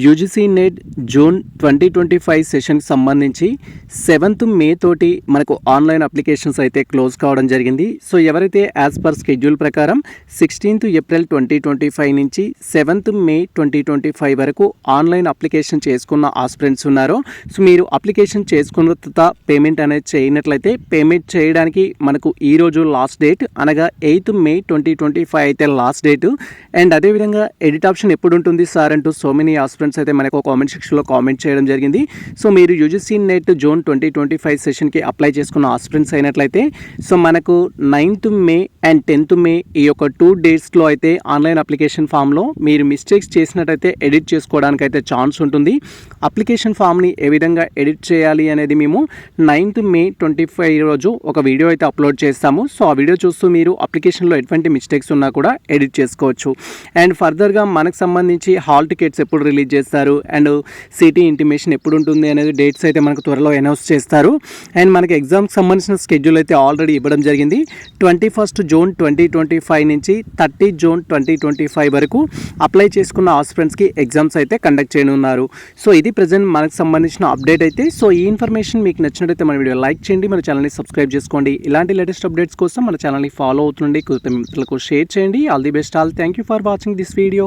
UGC net June 2025 సెషన్కి సంబంధించి 7th మే తోటి మనకు ఆన్లైన్ అప్లికేషన్స్ అయితే క్లోజ్ కావడం జరిగింది. సో ఎవరైతే యాజ్ పర్ స్కెడ్యూల్ ప్రకారం 16th ఏప్రిల్ 2025 నుంచి 7th మే 2025 వరకు ఆన్లైన్ అప్లికేషన్ చేసుకున్న ఆస్పిరెంట్స్ ఉన్నారో, సో మీరు అప్లికేషన్ చేసుకున్న తర్వాత పేమెంట్ అనేది చేయనట్లయితే పేమెంట్ చేయడానికి మనకు ఈరోజు లాస్ట్ డేట్, అనగా 8th మే 2025 అయితే లాస్ట్ డేట్. అండ్ అదేవిధంగా ఎడిట్ ఆప్షన్ ఎప్పుడు ఉంటుంది సార్ అంటూ సో మెనీ ఆస్పిరెంట్స్ అయితే మనకు కామెంట్ సెక్షన్లో కామెంట్ చేయడం జరిగింది. సో మీరు యూజీసీ నెట్ జూన్ 2025 సెషన్కి అప్లై చేసుకున్న ఆస్పిరెంట్స్ అయినట్లయితే సో మనకు 9th మే అండ్ 10th మే ఈ యొక్క 2 డేట్స్లో అయితే ఆన్లైన్ అప్లికేషన్ ఫామ్లో మీరు మిస్టేక్స్ చేసినట్టయితే ఎడిట్ చేసుకోవడానికి అయితే ఛాన్స్ ఉంటుంది. అప్లికేషన్ ఫామ్ని ఏ విధంగా ఎడిట్ చేయాలి అనేది మేము 9th మే 25 రోజు ఒక వీడియో అయితే అప్లోడ్ చేస్తాము. సో ఆ వీడియో చూస్తూ మీరు అప్లికేషన్లో ఎటువంటి మిస్టేక్స్ ఉన్నా కూడా ఎడిట్ చేసుకోవచ్చు. అండ్ ఫర్దర్గా మనకు సంబంధించి హాల్ టికెట్స్ ఎప్పుడు రిలీజ్ చేస్తారు అండ్ సిటీ ఇంటిమేషన్ ఎప్పుడు ఉంటుంది అనేది డేట్స్ అయితే మనకు త్వరలో అనౌన్స్ చేస్తారు. అండ్ మనకి ఎగ్జామ్కి సంబంధించిన స్కెడ్యూల్ అయితే ఆల్రెడీ ఇవ్వడం జరిగింది. 21st జూన్ 2025 నుంచి 30 జూన్ 2025 వరకు అప్లై చేసుకున్న ఆస్పిరెంట్స్కి ఎగ్జామ్స్ అయితే కండక్ట్ చేయనున్నారు. సో ఇది ప్రజెంట్ మనకు సంబంధించిన అప్డేట్ అయితే. సో ఈ ఇన్ఫర్మేషన్ మీకు నచ్చినట్లయితే మన వీడియో లైక్ చేయండి, మన ఛానల్ని సబ్స్క్రైబ్ చేసుకోండి. ఇలాంటి లేటెస్ట్ అప్డేట్స్ కోసం మన ఛానల్ని ఫాలో అవుతుండండి, మిత్రులకు షేర్ చేయండి. All the best all. Thank you for watching this video.